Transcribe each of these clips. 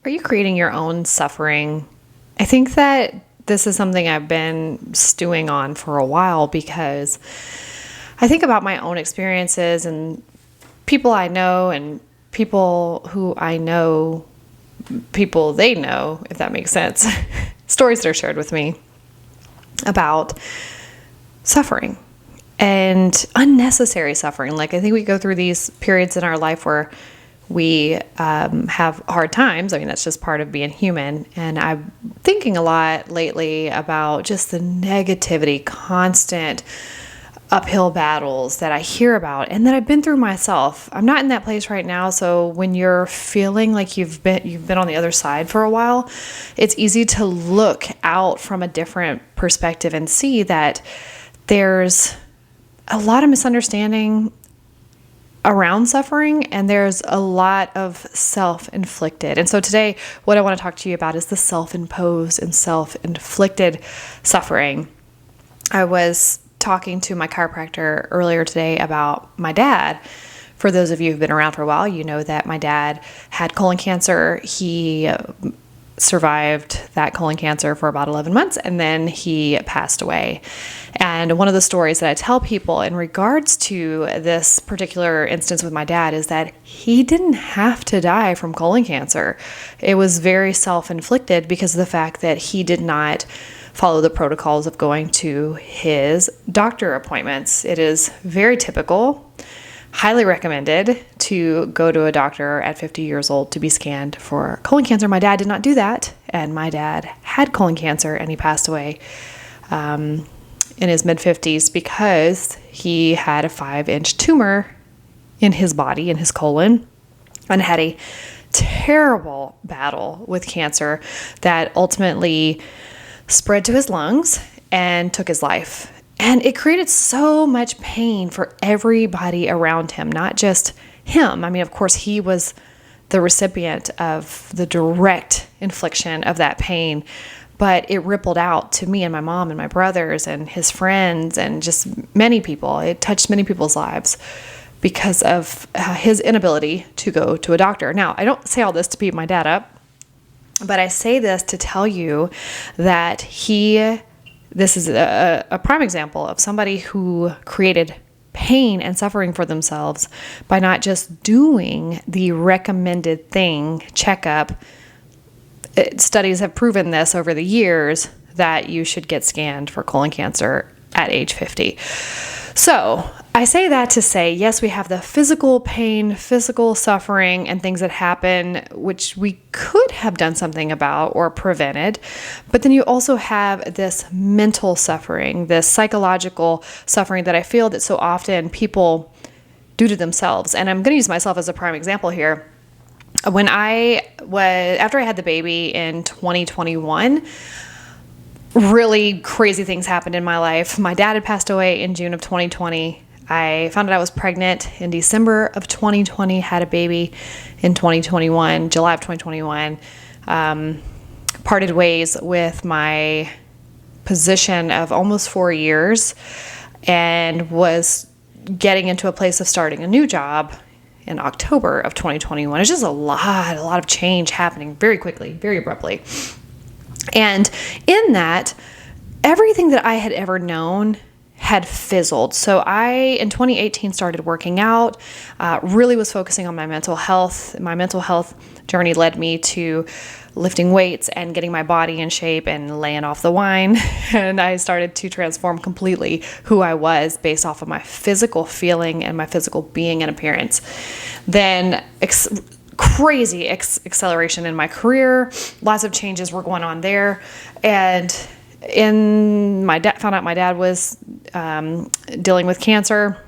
Are you creating your own suffering? I think that this is something I've been stewing on for a while because I think about my own experiences and people I know and people who I know, people they know, if that makes sense, stories that are shared with me about suffering and unnecessary suffering. Like, I think we go through these periods in our life where we have hard times. I mean, that's just part of being human. And I'm thinking a lot lately about just the negativity, constant uphill battles that I hear about and that I've been through myself. I'm not in that place right now. So when you're feeling like you've been on the other side for a while, it's easy to look out from a different perspective and see that there's a lot of misunderstanding around suffering, and there's a lot of self-inflicted. And so today, what I want to talk to you about is the self-imposed and self-inflicted suffering. I was talking to my chiropractor earlier today about my dad. For those of you who've been around for a while, you know that my dad had colon cancer. He survived that colon cancer for about 11 months, and then he passed away. And one of the stories that I tell people in regards to this particular instance with my dad is that he didn't have to die from colon cancer. It was very self-inflicted because of the fact that he did not follow the protocols of going to his doctor appointments. It is very typical, highly recommended to go to a doctor at 50 years old to be scanned for colon cancer. My dad did not do that, and my dad had colon cancer, and he passed away in his mid-50s because he had a 5-inch tumor in his body, in his colon, and had a terrible battle with cancer that ultimately spread to his lungs and took his life. And it created so much pain for everybody around him, not just him. I mean, of course, he was the recipient of the direct infliction of that pain, but it rippled out to me and my mom and my brothers and his friends and just many people. It touched many people's lives because of his inability to go to a doctor. Now, I don't say all this to beat my dad up, but I say this to tell you that this is a prime example of somebody who created pain and suffering for themselves by not just doing the recommended thing, checkup. Studies have proven this over the years that you should get scanned for colon cancer at age 50. So I say that to say, yes, we have the physical pain, physical suffering, and things that happen, which we could have done something about or prevented. But then you also have this mental suffering, this psychological suffering that I feel that so often people do to themselves. And I'm going to use myself as a prime example here. After I had the baby in 2021, really crazy things happened in my life. My dad had passed away in June of 2020. I found out I was pregnant in December of 2020, had a baby in 2021, July of 2021. Parted ways with my position of almost 4 years and was getting into a place of starting a new job in October of 2021. It's just a lot of change happening very quickly, very abruptly. And in that, everything that I had ever known had fizzled. So I, in 2018, started working out, really was focusing on my mental health. My mental health journey led me to lifting weights and getting my body in shape and laying off the wine. And I started to transform completely who I was based off of my physical feeling and my physical being and appearance. Then crazy acceleration in my career. Lots of changes were going on there. And found out my dad was dealing with cancer.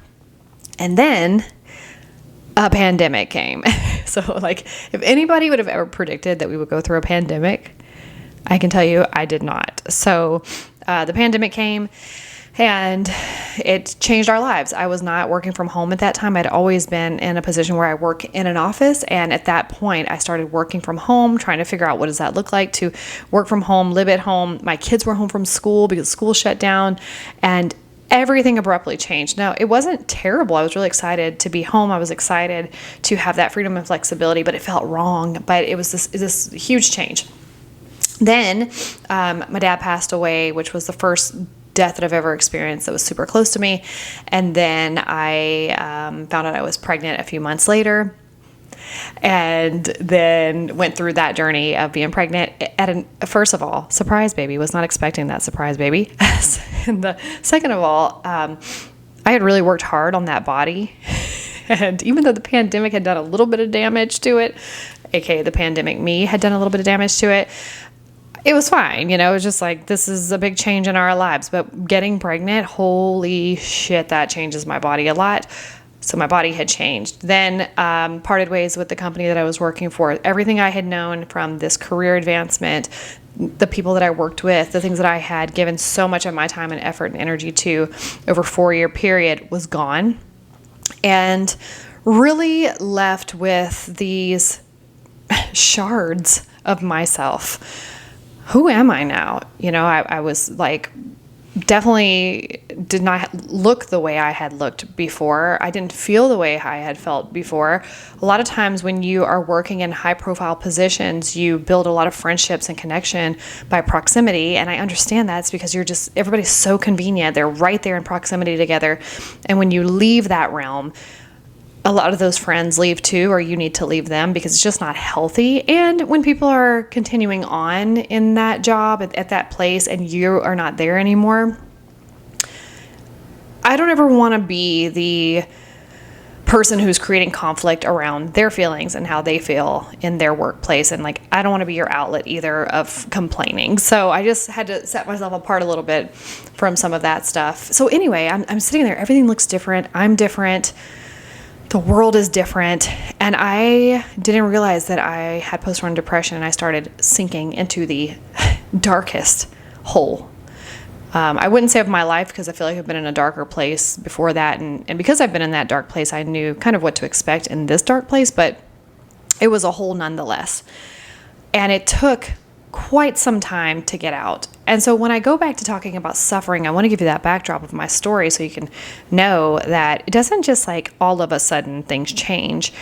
And then a pandemic came. So if anybody would have ever predicted that we would go through a pandemic, I can tell you I did not. So the pandemic came and it changed our lives. I was not working from home at that time. I'd always been in a position where I work in an office. And at that point, I started working from home, trying to figure out what does that look like to work from home, live at home. My kids were home from school because school shut down. And everything abruptly changed. Now, it wasn't terrible. I was really excited to be home. I was excited to have that freedom and flexibility, but it felt wrong. But it was this huge change. Then my dad passed away, which was the first death that I've ever experienced that was super close to me. And then I found out I was pregnant a few months later, and then went through that journey of being pregnant first of all, surprise baby. Was not expecting that surprise baby. And second of all, I had really worked hard on that body. And even though the pandemic had done a little bit of damage to it, aka the pandemic me had done a little bit of damage to it, it was fine. It was just like, this is a big change in our lives. But getting pregnant, holy shit, that changes my body a lot. So my body had changed. Then parted ways with the company that I was working for. Everything I had known from this career advancement, the people that I worked with, the things that I had given so much of my time and effort and energy to over a 4-year period was gone. And really left with these shards of myself. Who am I now? I was like, definitely did not look the way I had looked before. I didn't feel the way I had felt before. A lot of times when you are working in high profile positions, you build a lot of friendships and connection by proximity. And I understand that's because everybody's so convenient. They're right there in proximity together. And when you leave that realm, a lot of those friends leave too, or you need to leave them because it's just not healthy. And when people are continuing on in that job at that place and you are not there anymore, I don't ever want to be the person who's creating conflict around their feelings and how they feel in their workplace. And I don't want to be your outlet either of complaining. So I just had to set myself apart a little bit from some of that stuff. So anyway, I'm sitting there. Everything looks different. I'm different. The world is different. And I didn't realize that I had postpartum depression, and I started sinking into the darkest hole. I wouldn't say of my life, because I feel like I've been in a darker place before that. And because I've been in that dark place, I knew kind of what to expect in this dark place, but it was a hole nonetheless. And it took quite some time to get out. And so when I go back to talking about suffering, I want to give you that backdrop of my story so you can know that it doesn't just all of a sudden things change.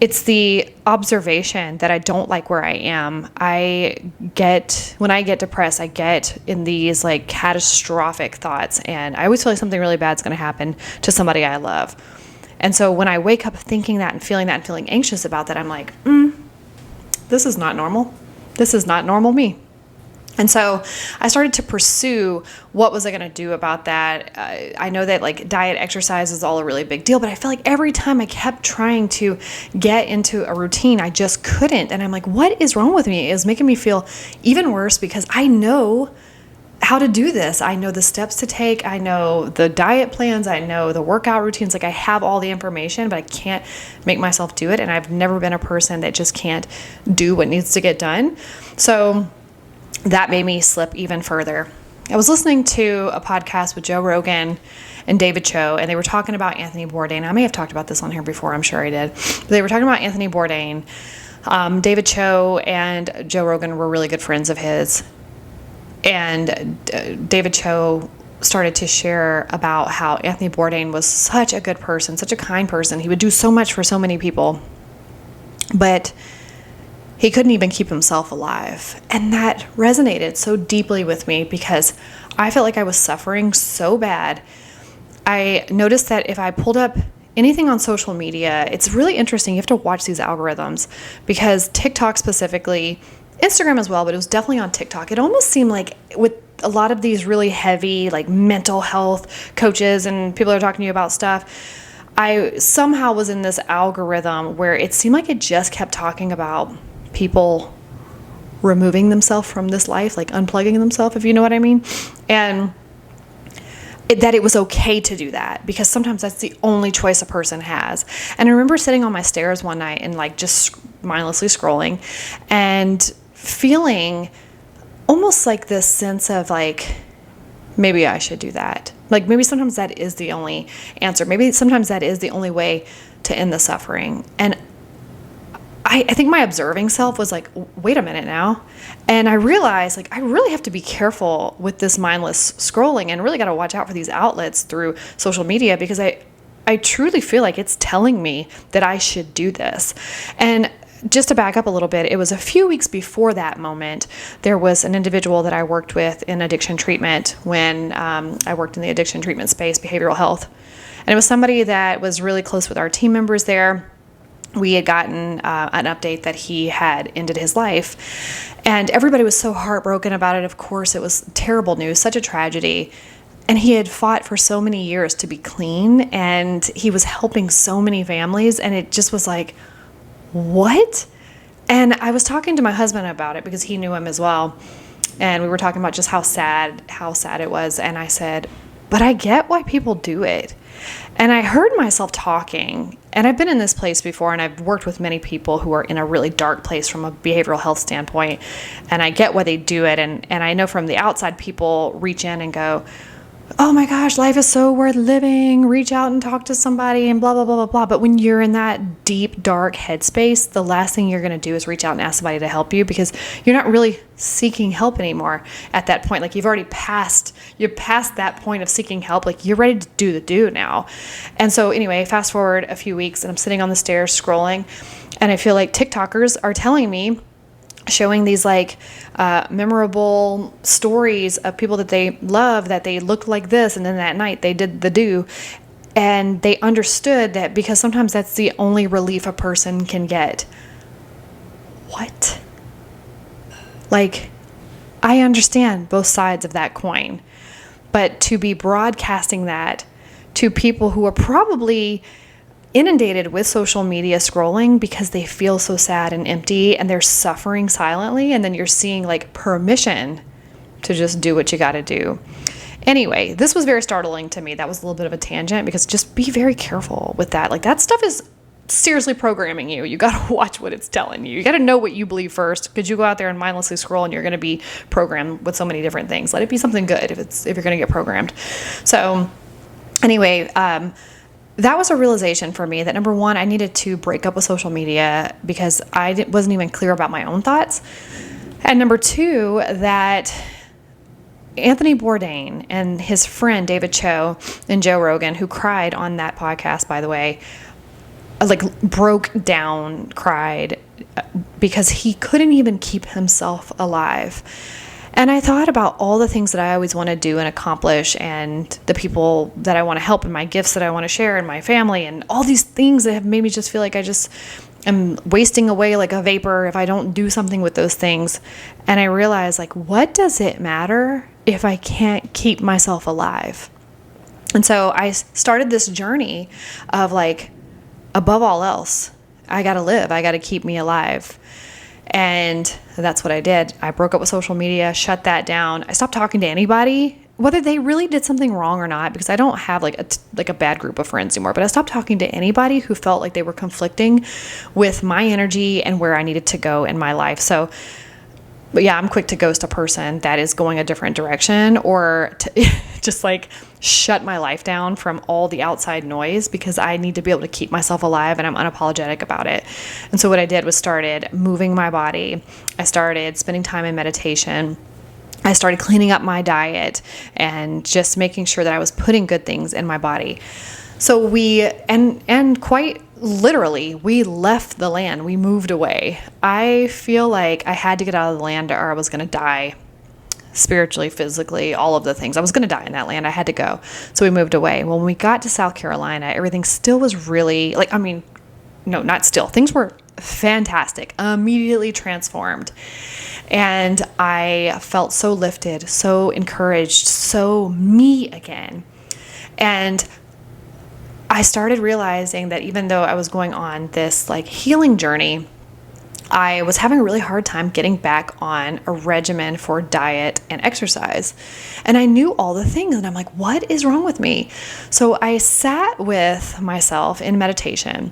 It's the observation that I don't like where I am. When I get depressed, I get in these catastrophic thoughts, and I always feel like something really bad is going to happen to somebody I love. And so when I wake up thinking that and feeling anxious about that, I'm like, this is not normal. This is not normal me. And so I started to pursue what was I going to do about that. I know that diet, exercise is all a really big deal, but I feel like every time I kept trying to get into a routine, I just couldn't. And I'm like, what is wrong with me? It was making me feel even worse because I know how to do this. I know the steps to take. I know the diet plans. I know the workout routines. I have all the information, but I can't make myself do it. And I've never been a person that just can't do what needs to get done. So that made me slip even further. I was listening to a podcast with Joe Rogan and David Cho, and they were talking about Anthony Bourdain. I may have talked about this on here before. I'm sure I did. But they were talking about Anthony Bourdain. David Cho and Joe Rogan were really good friends of his. And David Cho started to share about how Anthony Bourdain was such a good person, such a kind person. He would do so much for so many people, but he couldn't even keep himself alive. And that resonated so deeply with me because I felt like I was suffering so bad. I noticed that if I pulled up anything on social media, it's really interesting. You have to watch these algorithms because TikTok specifically, Instagram as well, but it was definitely on TikTok. It almost seemed like with a lot of these really heavy mental health coaches and people are talking to you about stuff, I somehow was in this algorithm where it seemed like it just kept talking about people removing themselves from this life, unplugging themselves, if you know what I mean. And that it was okay to do that because sometimes that's the only choice a person has. And I remember sitting on my stairs one night and just mindlessly scrolling and feeling almost this sense of maybe I should do that. Maybe sometimes that is the only answer. Maybe sometimes that is the only way to end the suffering. And I think my observing self was like, wait a minute now. And I realized like, I really have to be careful with this mindless scrolling and really got to watch out for these outlets through social media, because I truly feel like it's telling me that I should do this. And just to back up a little bit, it was a few weeks before that moment, there was an individual that I worked with in addiction treatment when I worked in the addiction treatment space, behavioral health. And it was somebody that was really close with our team members there. We had gotten an update that he had ended his life, and everybody was so heartbroken about it. Of course, it was terrible news, such a tragedy. And he had fought for so many years to be clean, and he was helping so many families, and it just was like, what? And I was talking to my husband about it because he knew him as well. And we were talking about just how sad it was. And I said, but I get why people do it. And I heard myself talking, and I've been in this place before, and I've worked with many people who are in a really dark place from a behavioral health standpoint. And I get why they do it. And I know from the outside, people reach in and go, oh my gosh, life is so worth living. Reach out and talk to somebody and blah, blah, blah, blah, blah. But when you're in that deep, dark headspace, the last thing you're going to do is reach out and ask somebody to help you, because you're not really seeking help anymore at that point. Like you're past that point of seeking help. Like you're ready to do the do now. And so anyway, fast forward a few weeks and I'm sitting on the stairs scrolling, and I feel like TikTokers are telling me, showing these like memorable stories of people that they love, that they looked like this, and then that night they did the do, and they understood that because sometimes that's the only relief a person can get. What? Like, I understand both sides of that coin, but to be broadcasting that to people who are probably inundated with social media scrolling because they feel so sad and empty and they're suffering silently, and then you're seeing like permission to just do what you got to do. Anyway, this was very startling to me. That was a little bit of a tangent, because just be very careful with that. Like that stuff is seriously programming you. You got to watch what it's telling you. You got to know what you believe first, because you go out there and mindlessly scroll and you're going to be programmed with so many different things. Let it be something good if you're going to get programmed. So anyway, that was a realization for me that number one, I needed to break up with social media because I wasn't even clear about my own thoughts. And number two, that Anthony Bourdain and his friend David Cho and Joe Rogan, who cried on that podcast, by the way, like broke down, cried because he couldn't even keep himself alive. And I thought about all the things that I always want to do and accomplish, and the people that I want to help, and my gifts that I want to share, and my family, and all these things that have made me just feel like I just am wasting away like a vapor if I don't do something with those things. And I realized, like, what does it matter if I can't keep myself alive? And so I started this journey of like, above all else, I got to live. I got to keep me alive. And that's what I did. I broke up with social media, shut that down. I stopped talking to anybody, whether they really did something wrong or not, because I don't have like a bad group of friends anymore. But I stopped talking to anybody who felt like they were conflicting with my energy and where I needed to go in my life. So, but yeah, I'm quick to ghost a person that is going a different direction, or to just like shut my life down from all the outside noise, because I need to be able to keep myself alive, and I'm unapologetic about it. And so what I did was started moving my body. I started spending time in meditation. I started cleaning up my diet and just making sure that I was putting good things in my body. So and quite literally, we left the land. We moved away. I feel like I had to get out of the land or I was going to die spiritually, physically, all of the things. I was going to die in that land. I had to go. So we moved away. When we got to South Carolina, everything still was really like, no, not still. Things were fantastic, immediately transformed. And I felt so lifted, so encouraged, so me again. And I started realizing that even though I was going on this like healing journey, I was having a really hard time getting back on a regimen for diet and exercise. And I knew all the things, and I'm like, what is wrong with me? So I sat with myself in meditation,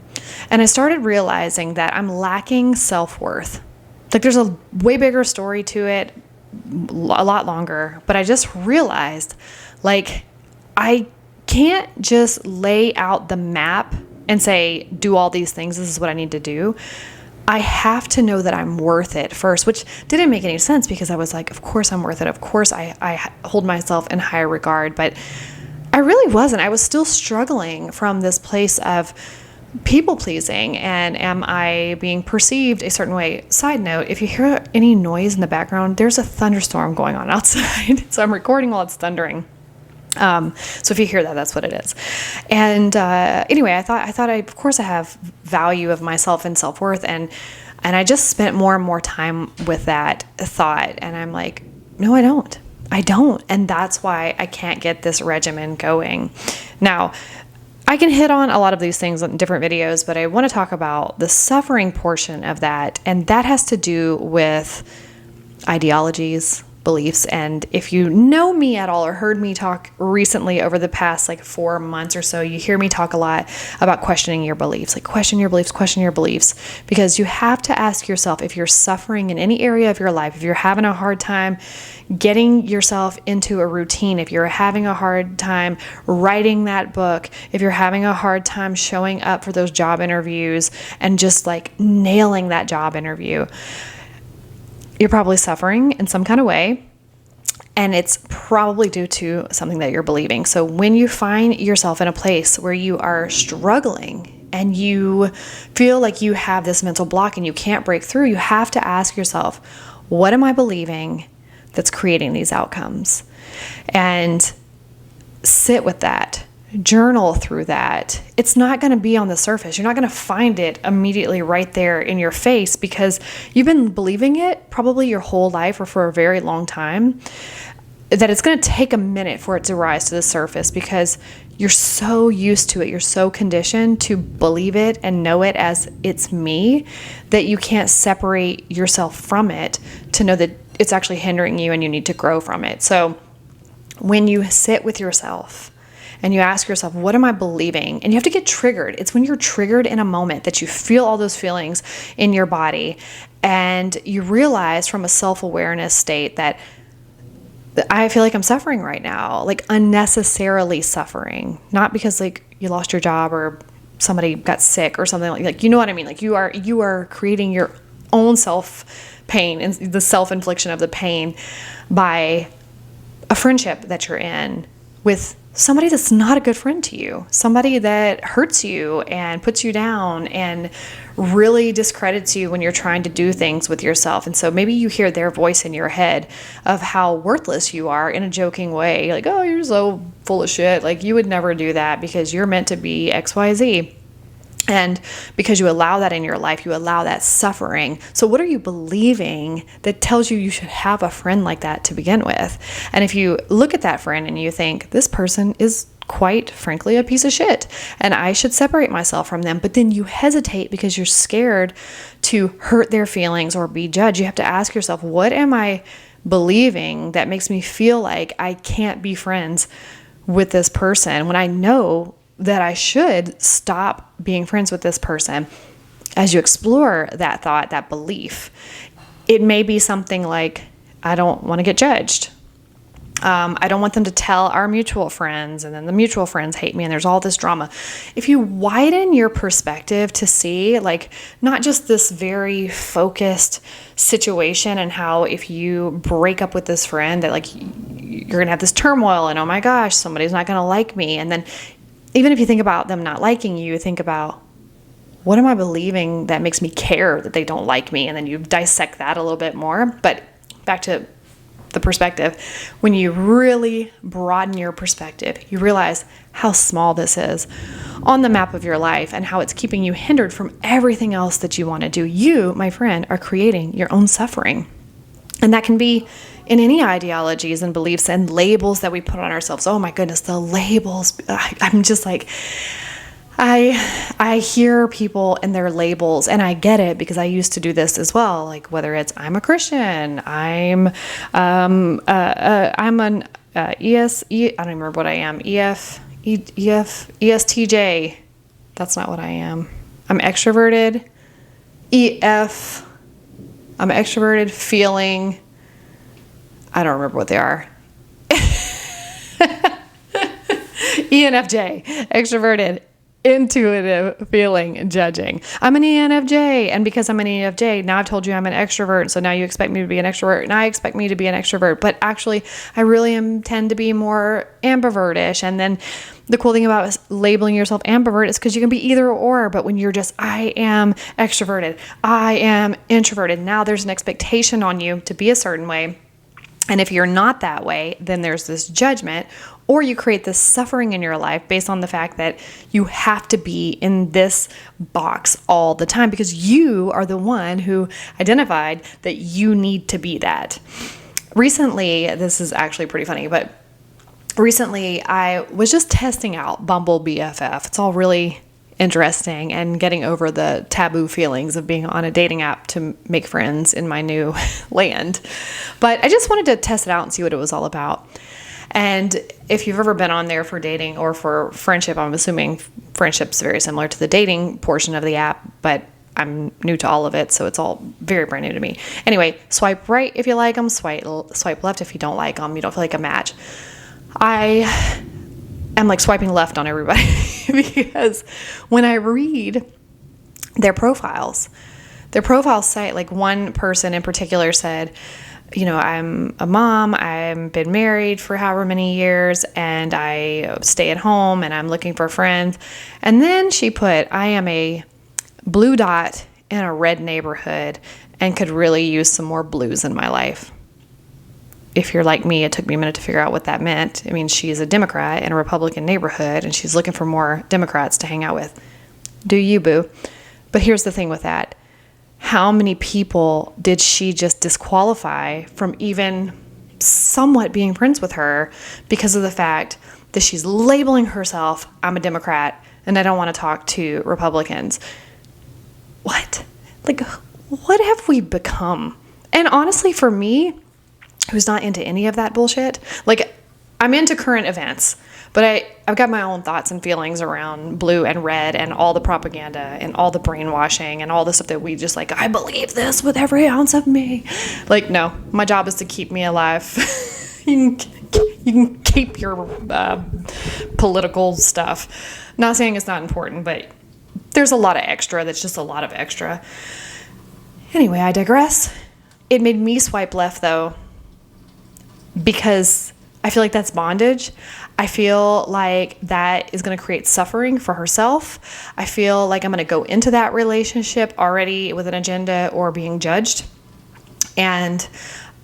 and I started realizing that I'm lacking self-worth. Like there's a way bigger story to it, a lot longer, but I just realized like I can't just lay out the map and say, do all these things. This is what I need to do. I have to know that I'm worth it first, which didn't make any sense because I was like, of course I'm worth it. Of course I hold myself in higher regard, but I really wasn't. I was still struggling from this place of people pleasing and am I being perceived a certain way. Side note, if you hear any noise in the background, there's a thunderstorm going on outside. So I'm recording while it's thundering. So if you hear that, that's what it is. And anyway, I thought of course I have value of myself and self-worth, and I just spent more and more time with that thought, and I'm like, no, I don't. And that's why I can't get this regimen going. Now, I can hit on a lot of these things in different videos, but I want to talk about the suffering portion of that, and that has to do with ideologies, beliefs. And if you know me at all or heard me talk recently over the past 4 months or so, you hear me talk a lot about questioning your beliefs, question your beliefs, because you have to ask yourself if you're suffering in any area of your life, if you're having a hard time getting yourself into a routine, if you're having a hard time writing that book, if you're having a hard time showing up for those job interviews and just nailing that job interview, you're probably suffering in some kind of way, and it's probably due to something that you're believing. So when you find yourself in a place where you are struggling and you feel like you have this mental block and you can't break through, you have to ask yourself, what am I believing that's creating these outcomes? And sit with that. Journal through that. It's not going to be on the surface. You're not going to find it immediately right there in your face because you've been believing it probably your whole life or for a very long time, that it's going to take a minute for it to rise to the surface because you're so used to it. You're so conditioned to believe it and know it as it's me that you can't separate yourself from it to know that it's actually hindering you and you need to grow from it. So when you sit with yourself and you ask yourself, what am I believing? And you have to get triggered. It's when you're triggered in a moment that you feel all those feelings in your body and you realize from a self-awareness state that I feel like I'm suffering right now, unnecessarily suffering, not because you lost your job or somebody got sick or something you know what I mean? You are creating your own self-pain and the self-infliction of the pain by a friendship that you're in with somebody that's not a good friend to you, somebody that hurts you and puts you down and really discredits you when you're trying to do things with yourself. And so maybe you hear their voice in your head of how worthless you are in a joking way, oh, you're so full of shit. You would never do that because you're meant to be XYZ. And because you allow that in your life, you allow that suffering. So what are you believing that tells you should have a friend like that to begin with? And if you look at that friend and you think, this person is quite frankly a piece of shit and I should separate myself from them, but then you hesitate because you're scared to hurt their feelings or be judged, you have to ask yourself, what am I believing that makes me feel like I can't be friends with this person when I know that I should stop being friends with this person? As you explore that thought, that belief, it may be something like, I don't want to get judged. I don't want them to tell our mutual friends, and then the mutual friends hate me, and there's all this drama. If you widen your perspective to see, not just this very focused situation and how if you break up with this friend that you're going to have this turmoil and, oh my gosh, somebody's not going to like me. And then even if you think about them not liking you, think about, what am I believing that makes me care that they don't like me? And then you dissect that a little bit more. But back to the perspective, when you really broaden your perspective, you realize how small this is on the map of your life and how it's keeping you hindered from everything else that you want to do. You, my friend, are creating your own suffering. And that can be in any ideologies and beliefs and labels that we put on ourselves. Oh my goodness, the labels. I'm just I hear people and their labels, and I get it because I used to do this as well. Whether it's I'm a Christian, I'm an ES, I don't remember what I am, ESTJ. That's not what I am. I'm extroverted. EF. I'm extroverted, feeling. I don't remember what they are. ENFJ, extroverted, intuitive feeling and judging. I'm an ENFJ, and because I'm an ENFJ, now I've told you I'm an extrovert, so now you expect me to be an extrovert, and I expect me to be an extrovert, but actually I really tend to be more ambivertish. And then the cool thing about labeling yourself ambivert is because you can be either or, but when you're just, I am extroverted, I am introverted, now there's an expectation on you to be a certain way. And if you're not that way, then there's this judgment, or you create this suffering in your life based on the fact that you have to be in this box all the time because you are the one who identified that you need to be that. Recently, this is actually pretty funny, but recently I was just testing out Bumble BFF. It's all really interesting and getting over the taboo feelings of being on a dating app to make friends in my new land. But I just wanted to test it out and see what it was all about. And if you've ever been on there for dating or for friendship, I'm assuming friendship's very similar to the dating portion of the app, but I'm new to all of it, so it's all very brand new to me. Anyway, swipe right if you like them, swipe left if you don't like them, you don't feel like a match. I am like swiping left on everybody because when I read their profiles say, like one person in particular said, you know, I'm a mom, I've been married for however many years, and I stay at home, and I'm looking for friends. And then she put, I am a blue dot in a red neighborhood and could really use some more blues in my life. If you're like me, it took me a minute to figure out what that meant. I mean, she's a Democrat in a Republican neighborhood, and she's looking for more Democrats to hang out with. Do you, boo? But here's the thing with that. How many people did she just disqualify from even somewhat being friends with her because of the fact that she's labeling herself, I'm a Democrat, and I don't want to talk to Republicans? What? Like, what have we become? And honestly, for me, who's not into any of that bullshit, like, I'm into current events, but I've got my own thoughts and feelings around blue and red and all the propaganda and all the brainwashing and all the stuff that we just like, I believe this with every ounce of me. Like, no, my job is to keep me alive. You can keep your political stuff. Not saying it's not important, but there's a lot of extra that's just a lot of extra. Anyway, I digress. It made me swipe left, though, because I feel like that's bondage. I feel like that is going to create suffering for herself. I feel like I'm going to go into that relationship already with an agenda or being judged. And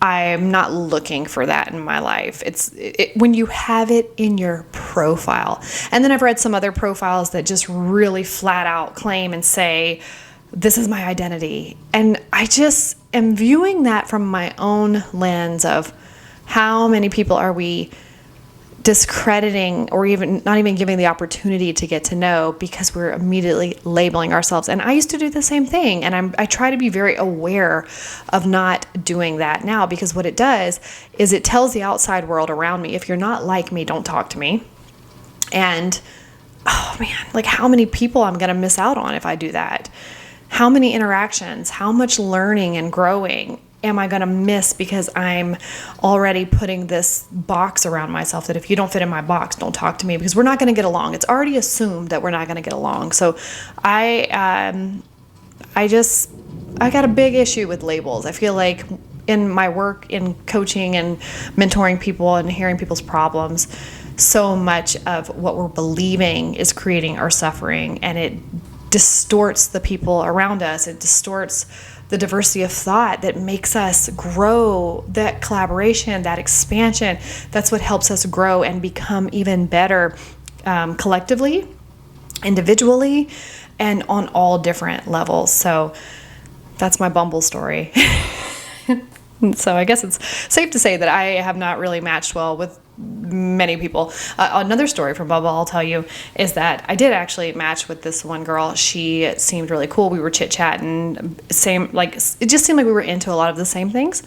I'm not looking for that in my life. It's when you have it in your profile. And then I've read some other profiles that just really flat out claim and say, this is my identity. And I just am viewing that from my own lens of how many people are we discrediting or even not even giving the opportunity to get to know because we're immediately labeling ourselves. And I used to do the same thing. And I try to be very aware of not doing that now, because what it does is it tells the outside world around me, if you're not like me, don't talk to me. And oh man, like how many people I'm going to miss out on if I do that? How many interactions, how much learning and growing am I going to miss because I'm already putting this box around myself that if you don't fit in my box, don't talk to me, because we're not going to get along. It's already assumed that we're not going to get along. So I got a big issue with labels. I feel like in my work in coaching and mentoring people and hearing people's problems, so much of what we're believing is creating our suffering, and it distorts the people around us. It distorts the diversity of thought that makes us grow, that collaboration, that expansion. That's what helps us grow and become even better collectively, individually, and on all different levels. So that's my Bumble story. So I guess it's safe to say that I have not really matched well with many people. Another story from Bumble I'll tell you is that I did actually match with this one girl. She seemed really cool. We were chit-chatting, it just seemed like we were into a lot of the same things.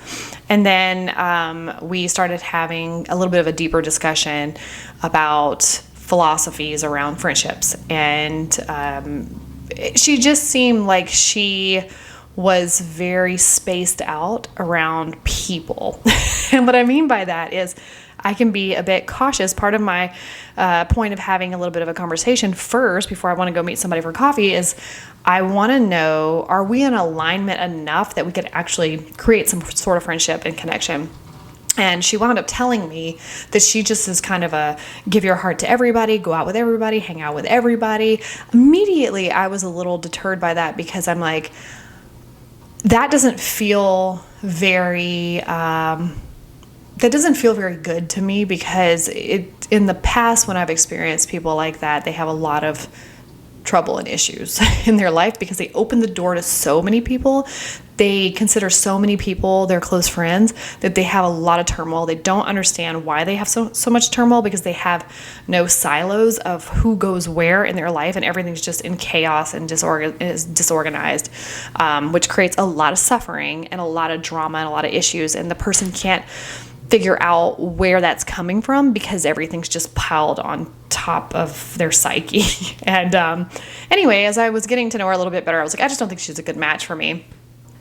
And then we started having a little bit of a deeper discussion about philosophies around friendships. And she just seemed like she was very spaced out around people. And what I mean by that is I can be a bit cautious. Part of my point of having a little bit of a conversation first before I want to go meet somebody for coffee is I want to know, are we in alignment enough that we could actually create some sort of friendship and connection? And she wound up telling me that she just is kind of a give your heart to everybody, go out with everybody, hang out with everybody. Immediately, I was a little deterred by that because I'm like, that doesn't feel very good to me, because in the past when I've experienced people like that, they have a lot of trouble and issues in their life because they open the door to so many people. They consider so many people their close friends that they have a lot of turmoil. They don't understand why they have so much turmoil, because they have no silos of who goes where in their life, and everything's just in chaos and disorganized, which creates a lot of suffering and a lot of drama and a lot of issues. And the person can't figure out where that's coming from because everything's just piled on top of their psyche. And anyway, as I was getting to know her a little bit better, I was like, I just don't think she's a good match for me.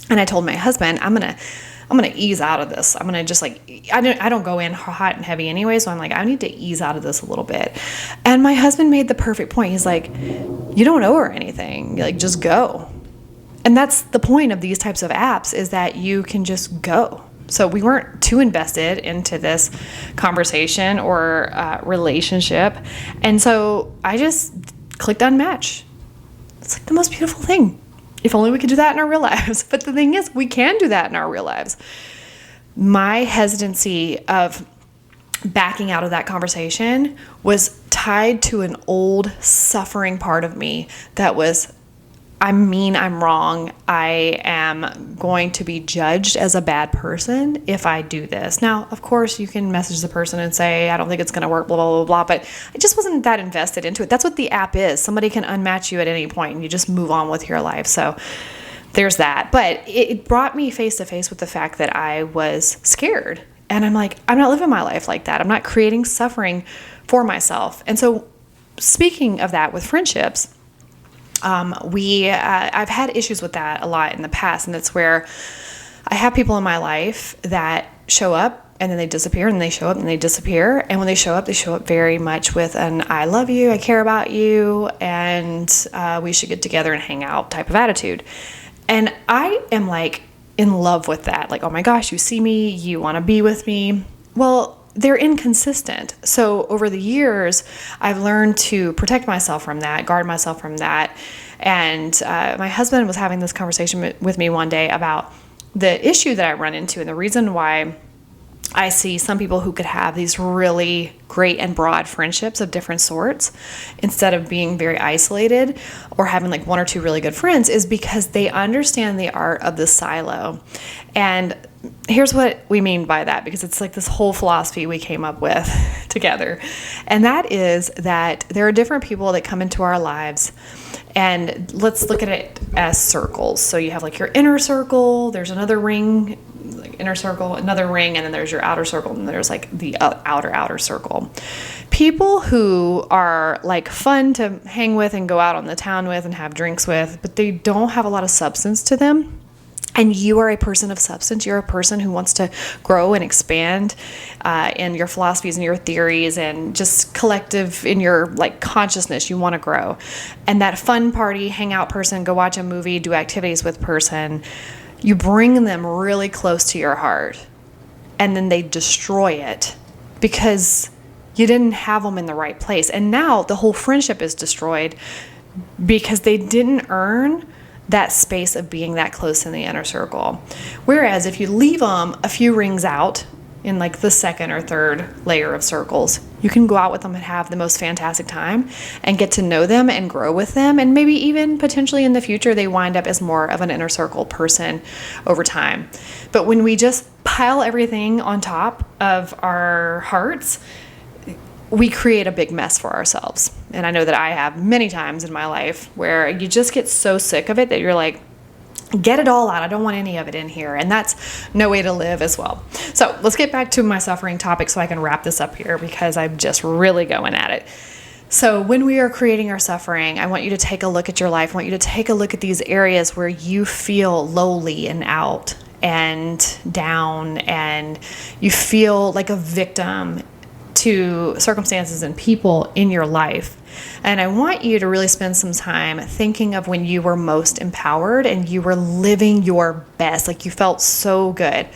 And I told my husband, I'm gonna ease out of this. I'm gonna just I don't go in hot and heavy anyway, so I'm like, I need to ease out of this a little bit. And my husband made the perfect point. He's like, you don't owe her anything. Like, just go. And that's the point of these types of apps, is that you can just go. So we weren't too invested into this conversation or relationship. And so I just clicked unmatch. It's like the most beautiful thing. If only we could do that in our real lives. But the thing is, we can do that in our real lives. My hesitancy of backing out of that conversation was tied to an old suffering part of me that was, I'm wrong. I am going to be judged as a bad person if I do this. Now, of course, you can message the person and say, I don't think it's going to work, blah, blah, blah, blah. But I just wasn't that invested into it. That's what the app is. Somebody can unmatch you at any point and you just move on with your life. So there's that. But it brought me face to face with the fact that I was scared. And I'm like, I'm not living my life like that. I'm not creating suffering for myself. And so speaking of that with friendships, I've had issues with that a lot in the past, and it's where I have people in my life that show up and then they disappear, and they show up and they disappear. And when they show up very much with an I love you, I care about you, and we should get together and hang out type of attitude. And I am like in love with that. Like, oh my gosh, you see me, you want to be with me. Well, they're inconsistent. So over the years, I've learned to protect myself from that, guard myself from that. And my husband was having this conversation with me one day about the issue that I run into, and the reason why I see some people who could have these really great and broad friendships of different sorts instead of being very isolated or having like one or two really good friends is because they understand the art of the silo. And here's what we mean by that, because it's like this whole philosophy we came up with together. And that is that there are different people that come into our lives, and let's look at it as circles. So you have like your inner circle, there's another ring, like inner circle, another ring, and then there's your outer circle, and there's like the outer circle. People who are like fun to hang with and go out on the town with and have drinks with, but they don't have a lot of substance to them. And you are a person of substance. You're a person who wants to grow and expand in your philosophies and your theories and just collective in your like consciousness. You want to grow. And that fun party, hang out person, go watch a movie, do activities with person, you bring them really close to your heart, and then they destroy it because you didn't have them in the right place. And now the whole friendship is destroyed because they didn't earn that space of being that close in the inner circle. Whereas if you leave them a few rings out in like the second or third layer of circles, you can go out with them and have the most fantastic time and get to know them and grow with them. And maybe even potentially in the future, they wind up as more of an inner circle person over time. But when we just pile everything on top of our hearts, we create a big mess for ourselves. And I know that I have many times in my life where you just get so sick of it that you're like, get it all out. I don't want any of it in here. And that's no way to live as well. So let's get back to my suffering topic so I can wrap this up here, because I'm just really going at it. So when we are creating our suffering, I want you to take a look at your life. I want you to take a look at these areas where you feel lowly and out and down, and you feel like a victim to circumstances and people in your life. And I want you to really spend some time thinking of when you were most empowered and you were living your best, like you felt so good.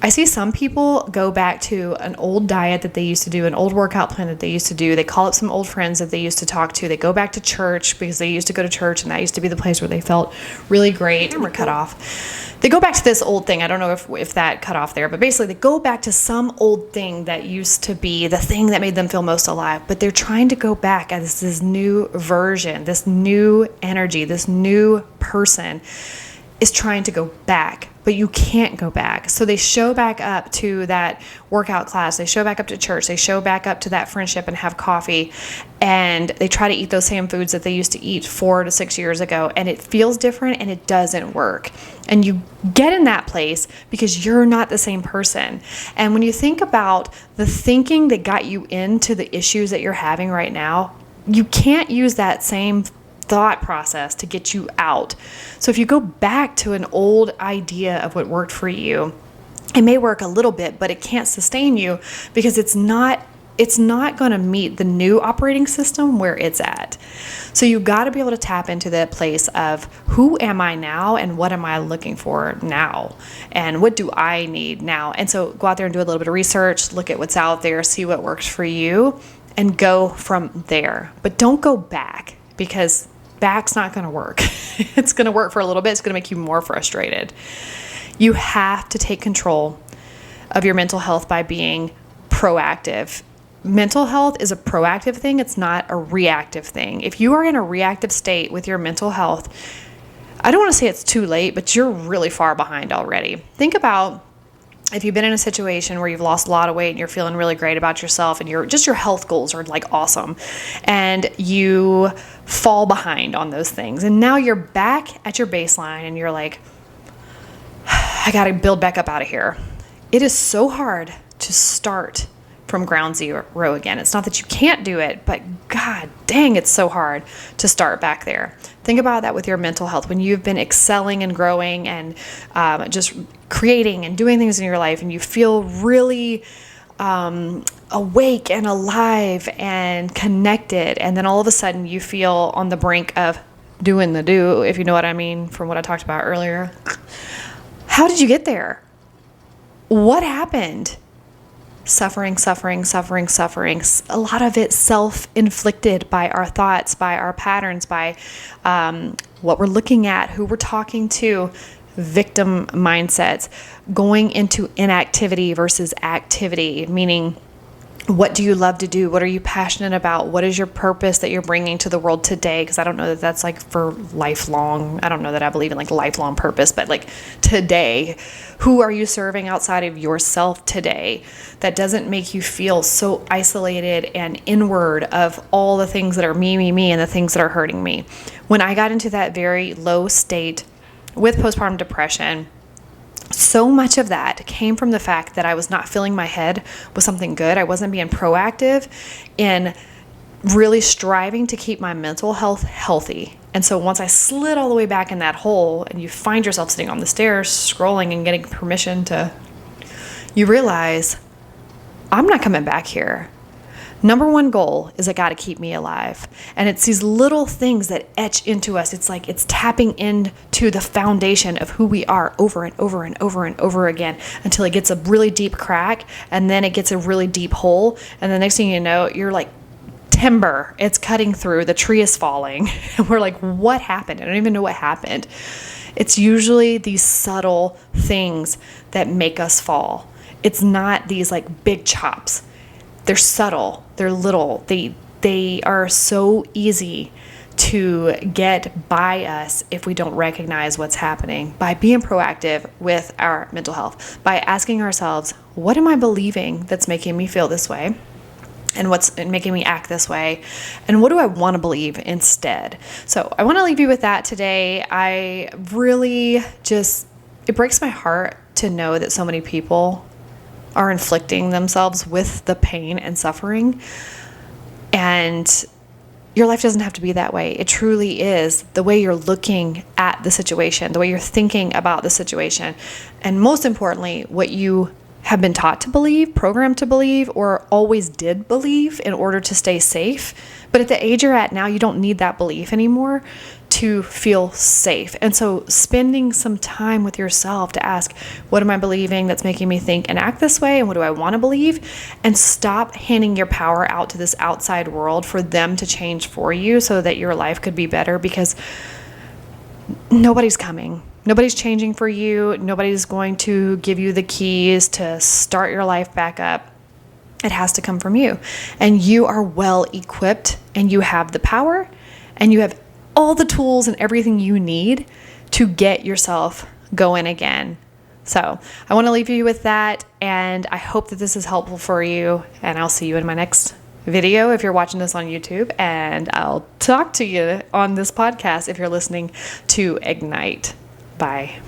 I see some people go back to an old diet that they used to do, an old workout plan that they used to do. They call up some old friends that they used to talk to. They go back to church because they used to go to church, and that used to be the place where they felt really great and were cut off. They go back to this old thing. I don't know if that cut off there, but basically they go back to some old thing that used to be the thing that made them feel most alive. But they're trying to go back as this new version, this new energy, this new person is trying to go back, but you can't go back. So they show back up to that workout class. They show back up to church. They show back up to that friendship and have coffee. And they try to eat those same foods that they used to eat 4 to 6 years ago. And it feels different and it doesn't work. And you get in that place because you're not the same person. And when you think about the thinking that got you into the issues that you're having right now, you can't use that same thought process to get you out. So if you go back to an old idea of what worked for you, it may work a little bit, but it can't sustain you because it's not going to meet the new operating system where it's at. So you got to be able to tap into that place of who am I now and what am I looking for now and what do I need now? And so go out there and do a little bit of research, look at what's out there, see what works for you, and go from there. But don't go back, because back's not going to work. It's going to work for a little bit. It's going to make you more frustrated. You have to take control of your mental health by being proactive. Mental health is a proactive thing. It's not a reactive thing. If you are in a reactive state with your mental health, I don't want to say it's too late, but you're really far behind already. Think about if you've been in a situation where you've lost a lot of weight and you're feeling really great about yourself and your health goals are like awesome, and you fall behind on those things. And now you're back at your baseline and you're like, I got to build back up out of here. It is so hard to start from ground zero again. It's not that you can't do it, but God dang, it's so hard to start back there. Think about that with your mental health. When you've been excelling and growing and just creating and doing things in your life, and you feel really awake and alive and connected, and then all of a sudden you feel on the brink of doing the do, if you know what I mean, from what I talked about earlier. How did you get there? What happened? Suffering. A lot of it self-inflicted by our thoughts, by our patterns, by what we're looking at, who we're talking to, victim mindsets, going into inactivity versus activity, meaning what do you love to do? What are you passionate about? What is your purpose that you're bringing to the world today? Because I don't know that that's like for lifelong. I don't know that I believe in like lifelong purpose, but like today, who are you serving outside of yourself today that doesn't make you feel so isolated and inward of all the things that are me, and the things that are hurting me? When I got into that very low state with postpartum depression, so much of that came from the fact that I was not filling my head with something good. I wasn't being proactive in really striving to keep my mental health healthy. And so once I slid all the way back in that hole, and you find yourself sitting on the stairs, scrolling and getting permission to, you realize, I'm not coming back here. Number one goal is I got to keep me alive. And it's these little things that etch into us. It's like it's tapping into the foundation of who we are over and over and over and over again until it gets a really deep crack, and then it gets a really deep hole. And the next thing you know, you're like timber. It's cutting through. The tree is falling. And we're like, what happened? I don't even know what happened. It's usually these subtle things that make us fall. It's not these like big chops. They're subtle, they're little, they are so easy to get by us if we don't recognize what's happening. By being proactive with our mental health, by asking ourselves, what am I believing that's making me feel this way? And what's making me act this way? And what do I want to believe instead? So I want to leave you with that today. It breaks my heart to know that so many people are inflicting themselves with the pain and suffering. And your life doesn't have to be that way. It truly is the way you're looking at the situation, the way you're thinking about the situation, and most importantly, what you have been taught to believe, programmed to believe, or always did believe in order to stay safe. But at the age you're at now, you don't need that belief anymore to feel safe. And so spending some time with yourself to ask, what am I believing that's making me think and act this way? And what do I want to believe? And stop handing your power out to this outside world for them to change for you so that your life could be better, because nobody's coming. Nobody's changing for you. Nobody's going to give you the keys to start your life back up. It has to come from you. And you are well equipped, and you have the power, and you have all the tools and everything you need to get yourself going again. So I want to leave you with that, and I hope that this is helpful for you, and I'll see you in my next video if you're watching this on YouTube, and I'll talk to you on this podcast if you're listening to Ignite. Bye.